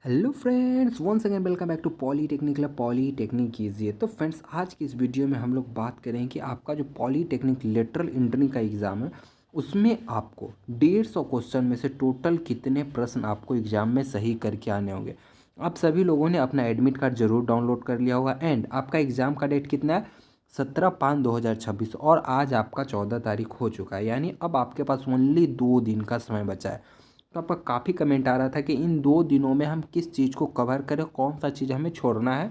Hello friends, once again welcome back to polytechnic club polytechnic कीजिए। तो friends, आज की इस वीडियो में हम लोग बात करें कि आपका जो पॉलीटेक्निक लेटरल एंट्री का एग्ज़ाम है उसमें आपको 150 क्वेश्चन में से टोटल कितने प्रश्न आपको एग्ज़ाम में सही करके आने होंगे। आप सभी लोगों ने अपना एडमिट कार्ड जरूर डाउनलोड कर लिया होगा एंड आपका एग्ज़ाम का डेट कितना है 17/5/2026 और आज आपका 14 तारीख हो चुका है, यानी अब आपके पास ओनली 2 दिन का समय बचा है। तो आपका काफ़ी कमेंट आ रहा था कि इन 2 दिनों में हम किस चीज़ को कवर करें, कौन सा चीज़ हमें छोड़ना है,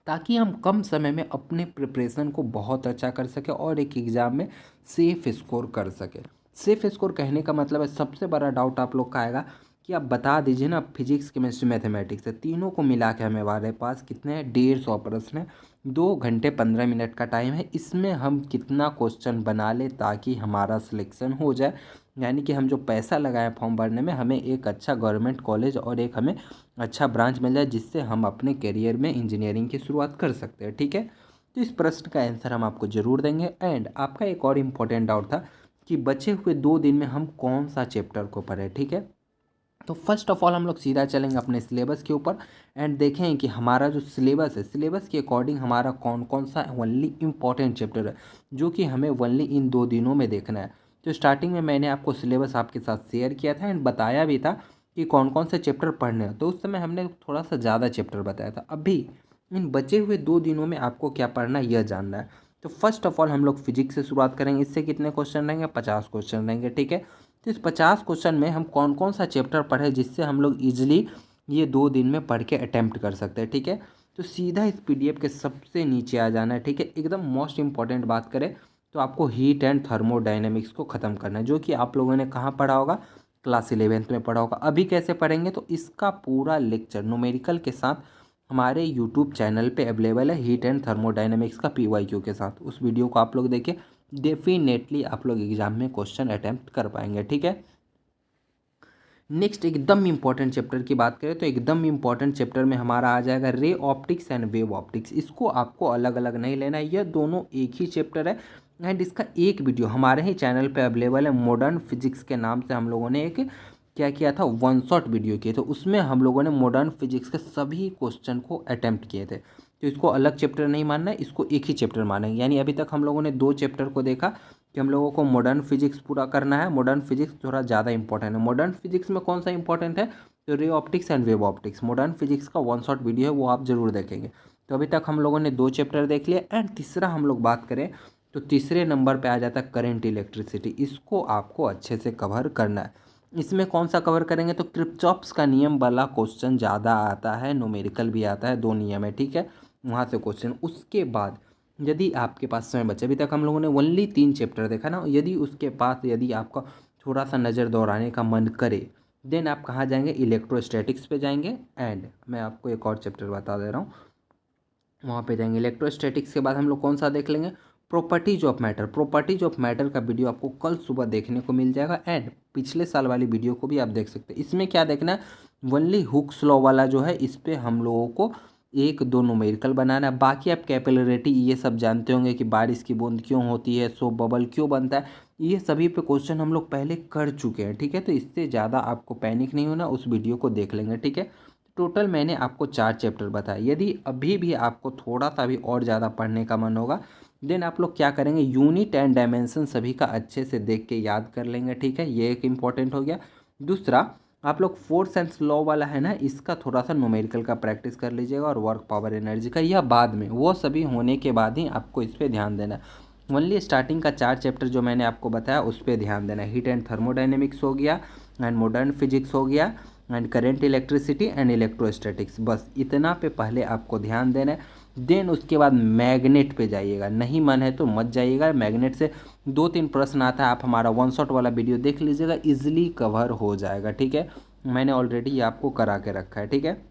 ताकि हम कम समय में अपने प्रिपरेशन को बहुत अच्छा कर सकें और एक एग्ज़ाम में सेफ स्कोर कर सकें। सेफ स्कोर कहने का मतलब है, सबसे बड़ा डाउट आप लोग का आएगा कि आप बता दीजिए ना, फिजिक्स केमिस्ट्री मैथमेटिक्स है, तीनों को मिला के हमारे पास कितने 150 प्रश्न है, 2 घंटे 15 मिनट का टाइम है, इसमें हम कितना क्वेश्चन बना लें ताकि हमारा सिलेक्शन हो जाए, यानी कि हम जो पैसा लगाएं फॉर्म भरने में हमें एक अच्छा गवर्नमेंट कॉलेज और एक हमें अच्छा ब्रांच मिल जाए जिससे हम अपने करियर में इंजीनियरिंग की शुरुआत कर सकते हैं। ठीक है, तो इस प्रश्न का आंसर हम आपको ज़रूर देंगे। एंड आपका एक और इम्पोर्टेंट डाउट था कि बचे हुए 2 दिन में हम कौन सा चैप्टर को पढ़ें। ठीक है, तो फर्स्ट ऑफ ऑल हम लोग सीधा चलेंगे अपने सिलेबस के ऊपर एंड देखें कि हमारा जो सिलेबस है, सिलेबस के अकॉर्डिंग हमारा कौन कौन सा ओनली इम्पॉर्टेंट चैप्टर है जो कि हमें ओनली इन 2 दिनों में देखना है। तो स्टार्टिंग में मैंने आपको सिलेबस आपके साथ शेयर किया था एंड बताया भी था कि कौन कौन से चैप्टर पढ़ने हैं, तो उस समय हमने थोड़ा सा ज़्यादा चैप्टर बताया था। अभी इन बचे हुए 2 दिनों में आपको क्या पढ़ना है यह जानना है। तो फर्स्ट ऑफ ऑल हम लोग फिजिक्स से शुरुआत करेंगे। इससे कितने क्वेश्चन रहेंगे? 50 क्वेश्चन रहेंगे। ठीक है, तो इस 50 क्वेश्चन में हम कौन कौन सा चैप्टर पढ़े जिससे हम लोग इजीली ये 2 दिन में पढ़ के अटैम्प्ट कर सकते हैं। ठीक है, तो सीधा इस पीडीएफ के सबसे नीचे आ जाना है। ठीक है, एकदम मोस्ट इंपॉर्टेंट बात करें तो आपको हीट एंड थर्मोडायनेमिक्स को ख़त्म करना है, जो कि आप लोगों ने कहाँ पढ़ा होगा, क्लास 11th में पढ़ा होगा। अभी कैसे पढ़ेंगे, तो इसका पूरा लेक्चर न्यूमेरिकल के साथ हमारे यूट्यूब चैनल पे अवेलेबल है, हीट एंड थर्मोडायनेमिक्स का पीवाईक्यू के साथ। उस वीडियो को आप लोग देखिए, डेफिनेटली आप लोग एग्जाम में क्वेश्चन अटैम्प्ट कर पाएंगे। ठीक है, नेक्स्ट एकदम इंपॉर्टेंट चैप्टर की बात करें तो एकदम इंपॉर्टेंट चैप्टर में हमारा आ जाएगा ray optics and wave optics. इसको आपको अलग अलग नहीं लेना है, यह दोनों एक ही चैप्टर है एंड इसका एक वीडियो हमारे ही चैनल पे अवेलेबल है। मॉडर्न फिजिक्स के नाम से हम लोगों ने एक क्या किया था, वन शॉट वीडियो किए थे, उसमें हम लोगों ने मॉडर्न फिजिक्स के सभी क्वेश्चन को अटैम्प्ट किए थे। तो इसको अलग चैप्टर नहीं मानना है, इसको एक ही चैप्टर मानेंगे। यानी अभी तक हम लोगों ने 2 चैप्टर को देखा कि हम लोगों को मॉडर्न फिजिक्स पूरा करना है। मॉडर्न फिजिक्स थोड़ा ज़्यादा इंपॉर्टेंट है। मॉडर्न फिजिक्स में कौन सा इंपॉर्टेंट है, तो ray optics and wave optics. Modern physics का वन शॉट वीडियो है, वो आप जरूर देखेंगे। तो अभी तक हम लोगों ने 2 चैप्टर देख लिए एंड तीसरा हम लोग बात करें तो तीसरे नंबर पे आ जाता है करंट इलेक्ट्रिसिटी। इसको आपको अच्छे से कवर करना है। इसमें कौन सा कवर करेंगे, तो किरचॉफ्स का नियम वाला क्वेश्चन ज़्यादा आता है, न्यूमेरिकल भी आता है, 2 नियम है। ठीक है, वहाँ से क्वेश्चन। उसके बाद यदि आपके पास समय बचे, अभी तक हम लोगों ने ओनली 3 चैप्टर देखा ना, यदि उसके पास यदि आपका थोड़ा सा नज़र दौड़ाने का मन करे देन आप कहाँ जाएंगे, इलेक्ट्रोस्टैटिक्स पे जाएंगे। एंड मैं आपको एक और चैप्टर बता दे रहा हूँ, वहाँ पे जाएंगे। इलेक्ट्रोस्टैटिक्स के बाद हम लोग कौन सा देख लेंगे, properties of matter. Properties of matter का वीडियो आपको कल सुबह देखने को मिल जाएगा एंड पिछले साल वाली वीडियो को भी आप देख सकते हैं। इसमें क्या देखना है, ओनली हुक्स लॉ वाला जो है, इस पे हम लोगों को 1-2 न्यूमेरिकल बनाना है। बाकी आप कैपिलरिटी ये सब जानते होंगे कि बारिश की बूंद क्यों होती है, सोप बबल क्यों बनता है, ये सभी पे क्वेश्चन हम लोग पहले कर चुके हैं। ठीक है, तो इससे ज़्यादा आपको पैनिक नहीं होना, उस वीडियो को देख लेंगे। ठीक है, टोटल मैंने आपको 4 चैप्टर बताए। यदि अभी भी आपको थोड़ा सा भी और ज़्यादा पढ़ने का मन होगा देन आप लोग क्या करेंगे, यूनिट एंड डायमेंशन सभी का अच्छे से देख के याद कर लेंगे। ठीक है, ये एक इम्पॉर्टेंट हो गया। दूसरा, आप लोग फोर्स एंड लॉ वाला है ना, इसका थोड़ा सा न्यूमेरिकल का प्रैक्टिस कर लीजिएगा और वर्क पावर एनर्जी का, यह बाद में, वो सभी होने के बाद ही आपको इस पर ध्यान देना है। ओनली स्टार्टिंग का 4 चैप्टर जो मैंने आपको बताया उस पर ध्यान देना है। हीट एंड थर्मोडायनेमिक्स हो गया एंड मॉडर्न फिजिक्स हो गया and current electricity and electrostatics, बस इतना पे पहले आपको ध्यान देना है। देन उसके बाद मैग्नेट पे जाइएगा, नहीं मन है तो मत जाइएगा। मैग्नेट से 2-3 प्रश्न आता है, आप हमारा वन शॉट वाला वीडियो देख लीजिएगा, इजीली कवर हो जाएगा। ठीक है, मैंने ऑलरेडी आपको करा के रखा है। ठीक है,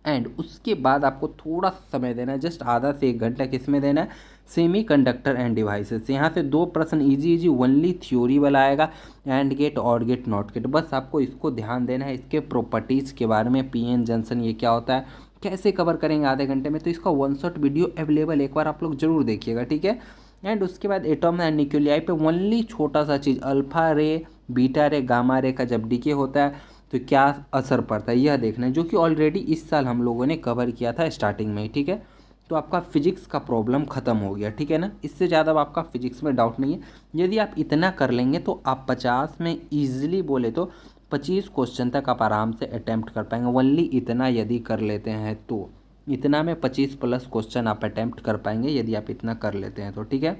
एंड उसके बाद आपको थोड़ा सा समय देना है, जस्ट आधा से 1 घंटा किस में देना है, सेमी कंडक्टर एंड डिवाइसेस। यहाँ से 2 प्रश्न इजी इजी ओनली थ्योरी वाला आएगा, एंड गेट और गेट नॉट गेट, बस आपको इसको ध्यान देना है। इसके प्रॉपर्टीज़ के बारे में, पीएन जंक्शन ये क्या होता है, कैसे कवर करेंगे आधे घंटे में, तो इसका वन शॉट वीडियो अवेलेबल, एक बार आप लोग जरूर देखिएगा। ठीक है, एंड उसके बाद एटम एंड न्यूक्लियाई पे ओनली छोटा सा चीज़, अल्फा रे बीटा रे गामा रे का जब डीके होता है तो क्या असर पड़ता है यह देखना है, जो कि ऑलरेडी इस साल हम लोगों ने कवर किया था स्टार्टिंग में ही, ठीक है। तो आपका फिजिक्स का प्रॉब्लम ख़त्म हो गया, ठीक है ना। इससे ज़्यादा अब आपका फिजिक्स में डाउट नहीं है। यदि आप इतना कर लेंगे तो आप 50 में ईजिली बोले तो 25 क्वेश्चन तक आप आराम से अटैम्प्ट कर पाएंगे। ओनली इतना यदि कर लेते हैं तो इतना में 25 प्लस क्वेश्चन आप अटैम्प्ट कर पाएंगे यदि आप इतना कर लेते हैं तो, ठीक है।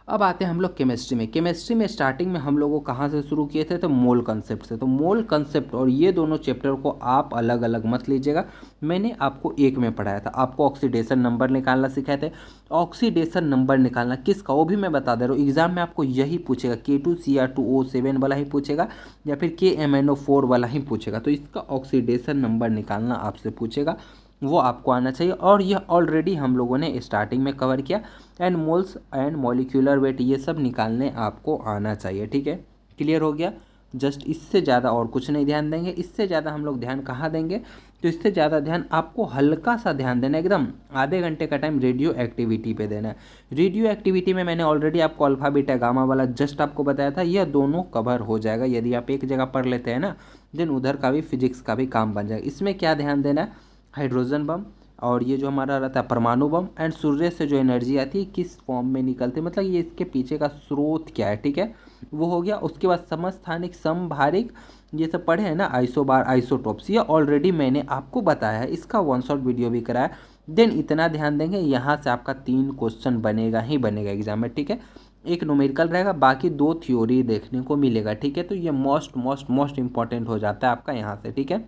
अब आते हैं हम लोग केमिस्ट्री में। केमिस्ट्री में स्टार्टिंग में हम लोगों कहाँ से शुरू किए थे, तो मोल कंसेप्ट से। तो मोल कंसेप्ट और ये दोनों चैप्टर को आप अलग अलग मत लीजिएगा, मैंने आपको एक में पढ़ाया था। आपको ऑक्सीडेशन नंबर निकालना सिखाए थे। ऑक्सीडेशन नंबर निकालना किसका वो भी मैं बता दे रहा हूँ, एग्जाम में आपको यही पूछेगा, K2Cr2O7 वाला ही पूछेगा या फिर KMnO4 वाला ही पूछेगा। तो इसका ऑक्सीडेशन नंबर निकालना आपसे पूछेगा, वो आपको आना चाहिए। और यह ऑलरेडी हम लोगों ने स्टार्टिंग में कवर किया। And moles and molecular weight ये सब निकालने आपको आना चाहिए, ठीक है। क्लियर हो गया। जस्ट इससे ज़्यादा और कुछ नहीं ध्यान देंगे। इससे ज़्यादा हम लोग ध्यान कहाँ देंगे, तो इससे ज़्यादा ध्यान आपको हल्का सा ध्यान देना है, एकदम आधे घंटे का टाइम रेडियो एक्टिविटी पे देना है। रेडियो एक्टिविटी में मैंने ऑलरेडी आपको अल्फा बीटा गामा वाला जस्ट आपको बताया था, यह दोनों कवर हो जाएगा यदि आप एक जगह पढ़ लेते हैं ना, देन उधर का भी फिजिक्स का भी काम बन जाएगा। इसमें क्या ध्यान देना है, हाइड्रोजन बम और ये जो हमारा रहता है परमाणु बम, एंड सूर्य से जो एनर्जी आती है किस फॉर्म में निकलती है, मतलब ये इसके पीछे का स्रोत क्या है, ठीक है, वो हो गया। उसके बाद समस्थानिक, समभारिक, ये सब पढ़े हैं ना, आइसोबार, आइसोटोप्स, ये ऑलरेडी मैंने आपको बताया है, इसका वन शॉट वीडियो भी कराया। देन इतना ध्यान देंगे, यहाँ से आपका 3 क्वेश्चन बनेगा ही बनेगा एग्जाम में, ठीक है। एक न्यूमेरिकल रहेगा, बाकी 2 थ्योरी देखने को मिलेगा, ठीक है। तो ये मोस्ट मोस्ट मोस्ट इंपॉर्टेंट हो जाता है आपका यहाँ से, ठीक है।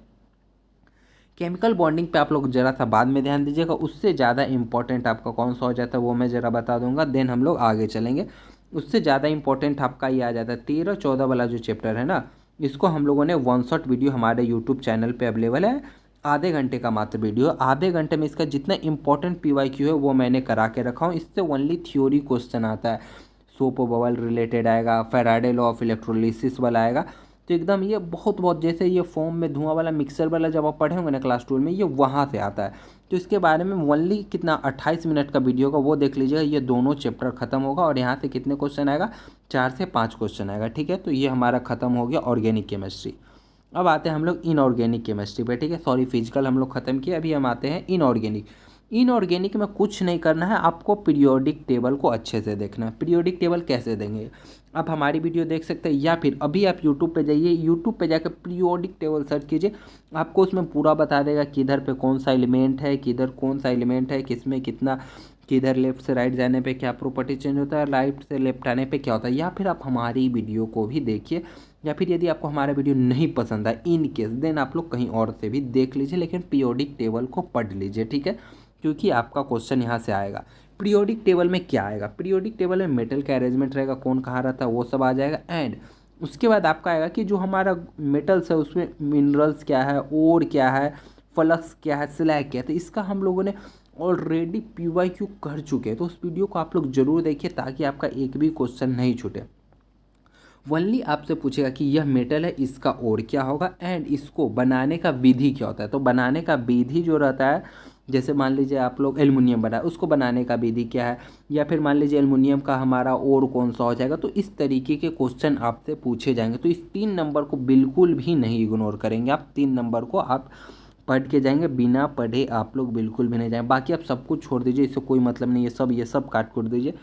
केमिकल बॉन्डिंग पे आप लोग जरा सा बाद में ध्यान दीजिएगा, उससे ज़्यादा इंपॉर्टेंट आपका कौन सा हो जाता है वो मैं ज़रा बता दूंगा, देन हम लोग आगे चलेंगे। उससे ज़्यादा इंपॉर्टेंट आपका ये आ जाता है 13-14 वाला जो चैप्टर है ना, इसको हम लोगों ने वन शॉट वीडियो हमारे यूट्यूब चैनल पे अवेलेबल है, आधे घंटे का मात्र वीडियो। आधे घंटे में इसका जितना इंपॉर्टेंट PYQ है वो मैंने करा के रखा हूँ। इससे ओनली थ्योरी क्वेश्चन आता है, सोप बबल रिलेटेड आएगा, फैराडे लॉ ऑफ इलेक्ट्रोलिसिस वाला आएगा। तो एकदम ये बहुत बहुत जैसे ये फॉर्म में धुआं वाला मिक्सर वाला जब आप पढ़े होंगे ना क्लास 12 में, ये वहाँ से आता है। तो इसके बारे में ओनली कितना 28 मिनट का वीडियो का वो देख लीजिएगा, ये दोनों चैप्टर खत्म होगा। और यहाँ से कितने क्वेश्चन आएगा, 4 से 5 क्वेश्चन आएगा, ठीक है। तो ये हमारा खत्म हो गया ऑर्गेनिक केमिस्ट्री। अब आते हैं हम लोग इनऑर्गेनिक केमिस्ट्री पे, ठीक है। सॉरी, फिजिकल हम लोग खत्म किए, अभी हम आते हैं इनऑर्गेनिक। इनऑर्गेनिक में कुछ नहीं करना है, आपको पीरियोडिक टेबल को अच्छे से देखना है। पीरियोडिक टेबल कैसे देंगे, आप हमारी वीडियो देख सकते हैं या फिर अभी आप यूट्यूब पे जाइए, यूट्यूब पे जाकर पीरियोडिक टेबल सर्च कीजिए, आपको उसमें पूरा बता देगा किधर पे कौन सा एलिमेंट है, किधर कौन सा एलिमेंट है, किसमें कितना, किधर लेफ्ट से राइट जाने पे क्या प्रॉपर्टी चेंज होता है, राइट से लेफ्ट आने पे क्या होता है। या फिर आप हमारी वीडियो को भी देखिए, या फिर यदि आपको हमारा वीडियो नहीं पसंद आए इन केस, देन आप लोग कहीं और से भी देख लीजिए, लेकिन पीरियोडिक टेबल को पढ़ लीजिए, ठीक है, क्योंकि आपका क्वेश्चन यहाँ से आएगा। पीरियोडिक टेबल में क्या आएगा, पीरियोडिक टेबल में मेटल का अरेंजमेंट रहेगा, कौन कहाँ रहता है वो सब आ जाएगा। एंड उसके बाद आपका आएगा कि जो हमारा मेटल्स है उसमें मिनरल्स क्या है, ओर क्या है, फ्लक्स क्या है, स्लैग क्या है। तो इसका हम लोगों ने ऑलरेडी PYQ कर चुके हैं, तो उस वीडियो को आप लोग जरूर देखिए ताकि आपका एक भी क्वेश्चन नहीं छूटे। वनली आपसे पूछेगा कि यह मेटल है, इसका ओर क्या होगा, एंड इसको बनाने का विधि क्या होता है। तो बनाने का विधि जो रहता है, जैसे मान लीजिए आप लोग एल्युमिनियम बनाए, उसको बनाने का विधि क्या है, या फिर मान लीजिए एल्युमिनियम का हमारा ओर कौन सा हो जाएगा। तो इस तरीके के क्वेश्चन आपसे पूछे जाएंगे। तो इस 3 नंबर को बिल्कुल भी नहीं इग्नोर करेंगे आप, 3 नंबर को आप पढ़ के जाएंगे, बिना पढ़े आप लोग बिल्कुल भी नहीं जाएंगे। बाकी आप सब कुछ छोड़ दीजिए, इससे कोई मतलब नहीं है, ये सब काट कर दीजिए,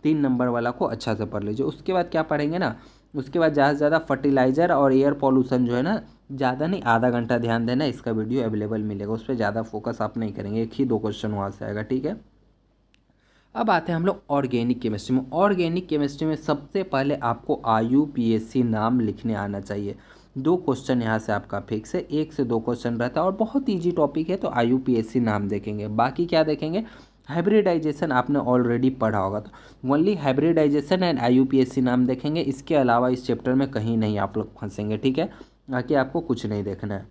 3 नंबर वाला को अच्छा से पढ़ लीजिए। उसके बाद क्या पढ़ेंगे ना, उसके बाद ज़्यादा से ज़्यादा फर्टिलाइज़र और एयर पॉल्यूशन जो है ना, ज़्यादा नहीं, आधा घंटा ध्यान देना, इसका वीडियो अवेलेबल मिलेगा, उस पर ज़्यादा फोकस आप नहीं करेंगे, एक ही 2 क्वेश्चन वहाँ से आएगा, ठीक है। अब आते हैं हम लोग ऑर्गेनिक केमिस्ट्री में। ऑर्गेनिक केमिस्ट्री में सबसे पहले आपको IUPAC नाम लिखने आना चाहिए। 2 क्वेश्चन यहाँ से आपका फिक्स है, 1 से 2 क्वेश्चन रहता है और बहुत ईजी टॉपिक है, तो IUPAC नाम देखेंगे। बाकी क्या देखेंगे, हाइब्रिडाइजेशन आपने ऑलरेडी पढ़ा होगा, तो ओनली हाइब्रिडाइजेशन एंड IUPAC नाम देखेंगे। इसके अलावा इस चैप्टर में कहीं नहीं आप लोग फंसेंगे, ठीक है, बाकी आपको कुछ नहीं देखना है।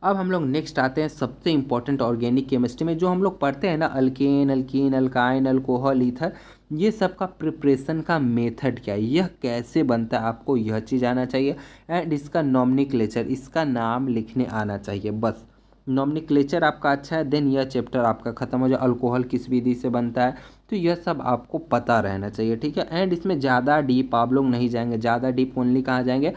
अब हम लोग नेक्स्ट आते हैं सबसे इंपॉर्टेंट ऑर्गेनिक केमिस्ट्री में, जो हम लोग पढ़ते हैं ना, alkane, alkyne, alkyne, alcohol, ether, ये सब का प्रिपरेशन का मेथड क्या है, यह कैसे बनता है, आपको यह चीज़ आना चाहिए। एंड इसका नॉमेनक्लेचर, इसका नाम लिखने आना चाहिए, बस। नॉमेनक्लेचर आपका अच्छा है, देन यह चैप्टर आपका खत्म हो जाए। अल्कोहल किस विधि से बनता है, तो यह सब आपको पता रहना चाहिए, ठीक है। एंड इसमें ज़्यादा डीप आप लोग नहीं जाएंगे, ज़्यादा डीप ओनली कहाँ जाएंगे,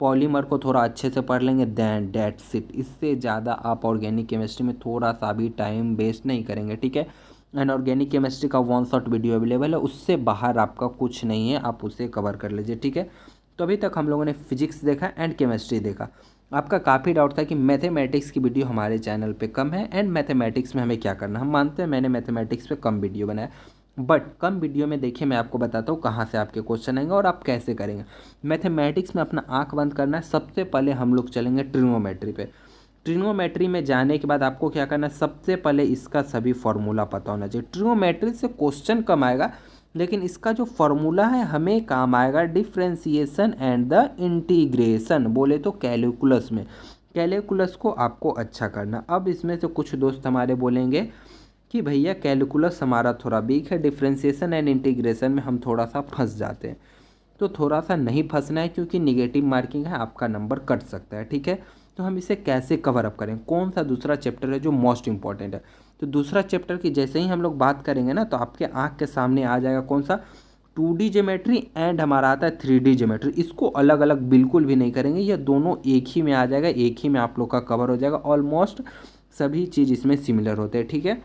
पॉलीमर को थोड़ा अच्छे से पढ़ लेंगे, देन डेट्स इट। इससे ज़्यादा आप ऑर्गेनिक केमिस्ट्री में थोड़ा सा भी टाइम वेस्ट नहीं करेंगे, ठीक है। एंड ऑर्गेनिक केमिस्ट्री का 1 शॉट वीडियो अवेलेबल है, उससे बाहर आपका कुछ नहीं है, आप उसे कवर कर लीजिए, ठीक है। तो अभी तक हम लोगों ने फिजिक्स देखा एंड केमिस्ट्री देखा। आपका काफ़ी डाउट था कि मैथमेटिक्स की वीडियो हमारे चैनल पे कम है एंड मैथमेटिक्स में हमें क्या करना। हम मानते हैं मैंने मैथमेटिक्स पे कम वीडियो बनाया, बट कम वीडियो में देखिए मैं आपको बताता हूँ कहाँ से आपके क्वेश्चन आएंगे और आप कैसे करेंगे। मैथमेटिक्स में अपना आंख बंद करना है। सबसे पहले हम लोग चलेंगे ट्रिग्नोमेट्री पे। ट्रिग्नोमेट्री में जाने के बाद आपको क्या करना है, सबसे पहले इसका सभी फॉर्मूला पता होना चाहिए। ट्रिग्नोमेट्री से क्वेश्चन कम आएगा, लेकिन इसका जो फॉर्मूला है हमें काम आएगा डिफ्रेंसिएशन एंड द इंटीग्रेशन, बोले तो कैलकुलस में। कैलकुलस को आपको अच्छा करना। अब इसमें से कुछ दोस्त हमारे बोलेंगे कि भैया कैलकुलस हमारा थोड़ा वीक है, डिफ्रेंसिएशन एंड इंटीग्रेशन में हम थोड़ा सा फंस जाते हैं। तो थोड़ा सा नहीं फंसना है, क्योंकि निगेटिव मार्किंग है, आपका नंबर कट सकता है, ठीक है। तो हम इसे कैसे कवर अप करें, कौन सा दूसरा चैप्टर है जो मोस्ट इंपॉर्टेंट है। तो दूसरा चैप्टर की जैसे ही हम लोग बात करेंगे ना, तो आपके आँख के सामने आ जाएगा कौन सा, 2D ज्योमेट्री एंड हमारा आता है 3D ज्योमेट्री। इसको अलग अलग बिल्कुल भी नहीं करेंगे, ये दोनों एक ही में आ जाएगा, एक ही में आप लोग का कवर हो जाएगा। ऑलमोस्ट सभी चीज़ इसमें सिमिलर होते हैं, ठीक है।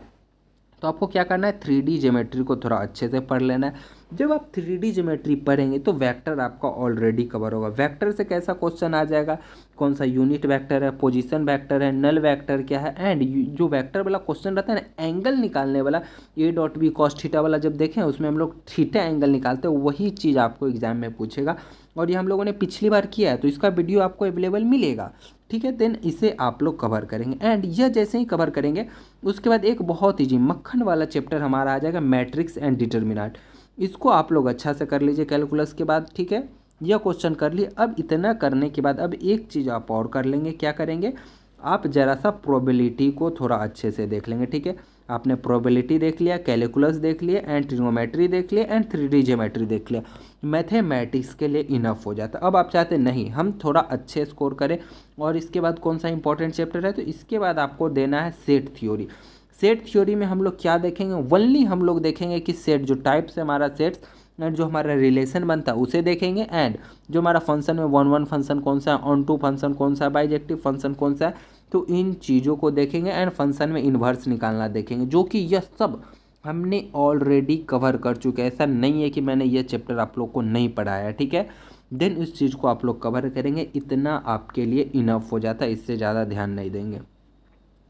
तो आपको क्या करना है, 3D ज्योमेट्री को थोड़ा अच्छे से पढ़ लेना है। जब आप 3D ज्योमेट्री पढ़ेंगे तो वेक्टर आपका ऑलरेडी कवर होगा। वेक्टर से कैसा क्वेश्चन आ जाएगा, कौन सा यूनिट वेक्टर है, पोजीशन वेक्टर है, नल वेक्टर क्या है। एंड जो वेक्टर वाला क्वेश्चन रहता है ना, एंगल निकालने वाला, A dot B cos theta वाला, जब देखें उसमें हम लोग थीटा एंगल निकालते हैं, वही चीज़ आपको एग्जाम में पूछेगा। और ये हम लोगों ने पिछली बार किया है, तो इसका वीडियो आपको अवेलेबल मिलेगा, ठीक है। देन इसे आप लोग कवर करेंगे। एंड यह जैसे ही कवर करेंगे उसके बाद एक बहुत ईजी मक्खन वाला चैप्टर हमारा आ जाएगा, मैट्रिक्स एंड डिटर्मिनेंट। इसको आप लोग अच्छा से कर लीजिए कैलकुलस के बाद, ठीक है। यह क्वेश्चन कर लिए। अब इतना करने के बाद अब एक चीज़ आप और कर लेंगे, क्या करेंगे, आप ज़रा सा प्रोबेबिलिटी को थोड़ा अच्छे से देख लेंगे, ठीक है। आपने प्रोबेबिलिटी देख लिया, कैलकुलस देख लिया एंड ट्रिग्नोमेट्री देख लिया एंड 3D ज्योमेट्री देख लिया, मैथमेटिक्स के लिए इनफ हो जाता। अब आप चाहते नहीं हम थोड़ा अच्छे स्कोर करें, और इसके बाद कौन सा इंपॉर्टेंट चैप्टर है, तो इसके बाद आपको देना है सेट थ्योरी। सेट थ्योरी में हम लोग क्या देखेंगे, ओनली हम लोग देखेंगे कि सेट जो टाइप्स है हमारा सेट्स, एंड जो हमारा रिलेशन बनता है उसे देखेंगे। एंड जो हमारा फंक्शन में 1 1 फंक्शन कौन सा है, ऑन टू फंक्शन कौन सा है, बाइजेक्टिव फंक्शन कौन सा है, तो इन चीज़ों को देखेंगे। एंड फंक्शन में इन्वर्स निकालना देखेंगे, जो कि यह सब हमने ऑलरेडी कवर कर चुके हैं। ऐसा नहीं है कि मैंने ये चैप्टर आप लोग को नहीं पढ़ाया है, ठीक है। देन इस चीज़ को आप लोग कवर करेंगे, इतना आपके लिए इनफ हो जाता है, इससे ज़्यादा ध्यान नहीं देंगे।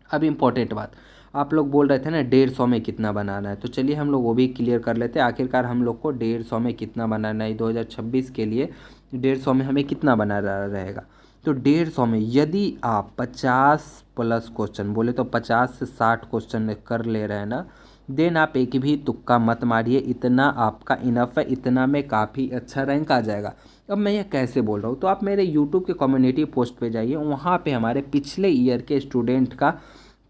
अब इम्पोर्टेंट बात, आप लोग बोल रहे थे ना 150 में कितना बनाना है, तो चलिए हम लोग वो भी क्लियर कर लेते हैं। आखिरकार हम लोग को 150 में कितना बनाना है, 2026 के लिए 150 में हमें कितना बनाना रहेगा। तो 150 में यदि आप 50 प्लस क्वेश्चन, बोले तो 50 से 60 क्वेश्चन कर ले रहे हैं ना, देन आप एक भी तुक्का मत मारिए, इतना आपका इनफ है, इतना में काफ़ी अच्छा रैंक आ जाएगा। अब मैं ये कैसे बोल रहा हूँ, तो आप मेरे यूट्यूब के कम्युनिटी पोस्ट पे जाइए, वहाँ पे हमारे पिछले ईयर के स्टूडेंट का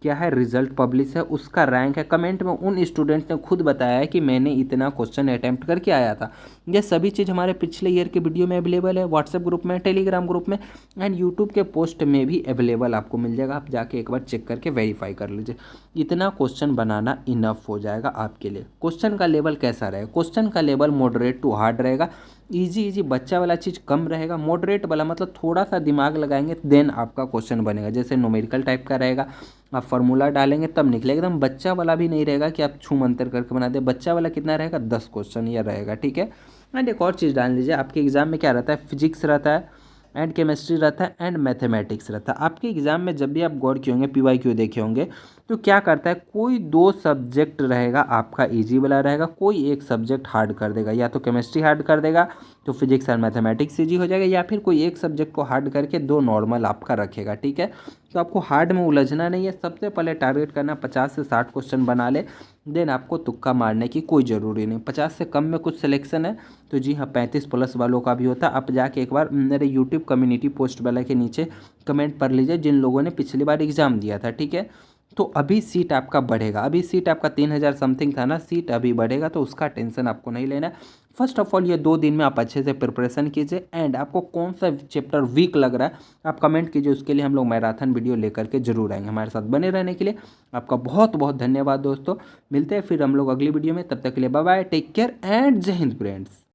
क्या है रिजल्ट पब्लिश है, उसका रैंक है। कमेंट में उन स्टूडेंट ने खुद बताया है कि मैंने इतना क्वेश्चन अटैम्प्ट करके आया था। ये सभी चीज़ हमारे पिछले ईयर के वीडियो में अवेलेबल है, व्हाट्सएप ग्रुप में, टेलीग्राम ग्रुप में एंड यूट्यूब के पोस्ट में भी अवेलेबल आपको मिल जाएगा। आप जाके एक बार चेक करके वेरीफाई कर लीजिए। इतना क्वेश्चन बनाना इनफ हो जाएगा आपके लिए। क्वेश्चन का लेवल कैसा रहेगा, क्वेश्चन का लेवल मॉडरेट टू हार्ड रहेगा। इजी बच्चा वाला चीज़ कम रहेगा, मॉडरेट वाला मतलब थोड़ा सा दिमाग लगाएंगे देन आपका क्वेश्चन बनेगा। जैसे न्यूमेरिकल टाइप का रहेगा, आप फार्मूला डालेंगे तब निकलेगा। एकदम बच्चा वाला भी नहीं रहेगा कि आप छू मंतर करके बना दे। बच्चा वाला कितना रहेगा, 10 क्वेश्चन ये रहेगा, ठीक है। एंड एक और चीज़ डाल लीजिए, आपके एग्जाम में क्या रहता है, फिजिक्स रहता है एंड केमिस्ट्री रहता है एंड मैथमेटिक्स रहता है। आपके एग्जाम में जब भी आप गौर किए होंगे, PYQ देखे होंगे, तो क्या करता है, कोई 2 सब्जेक्ट रहेगा आपका इजी वाला रहेगा, कोई एक सब्जेक्ट हार्ड कर देगा। या तो केमिस्ट्री हार्ड कर देगा तो फिजिक्स और मैथमेटिक्स इजी हो जाएगा, या फिर कोई एक सब्जेक्ट को हार्ड करके 2 नॉर्मल आपका रखेगा, ठीक है। तो आपको हार्ड में उलझना नहीं है, सबसे पहले टारगेट करना 50 से 60 क्वेश्चन बना ले। देन आपको तुक्का मारने की कोई ज़रूरी नहीं। 50 से कम में कुछ सिलेक्शन है तो जी हाँ 35 प्लस वालों का भी होता है। आप जाके एक बार मेरे यूट्यूब कम्युनिटी पोस्ट वाला के नीचे कमेंट पढ़ लीजिए, जिन लोगों ने पिछली बार एग्ज़ाम दिया था, ठीक है। तो अभी सीट आपका बढ़ेगा, अभी सीट आपका 3000 समथिंग था ना, सीट अभी बढ़ेगा, तो उसका टेंशन आपको नहीं लेना। फर्स्ट ऑफ ऑल ये 2 दिन में आप अच्छे से प्रिपरेशन कीजिए। एंड आपको कौन सा चैप्टर वीक लग रहा है आप कमेंट कीजिए, उसके लिए हम लोग मैराथन वीडियो लेकर के जरूर आएंगे। हमारे साथ बने रहने के लिए आपका बहुत बहुत धन्यवाद दोस्तों। मिलते हैं फिर हम लोग अगली वीडियो में, तब तक के लिए bye bye, take care and जय हिंद फ्रेंड्स।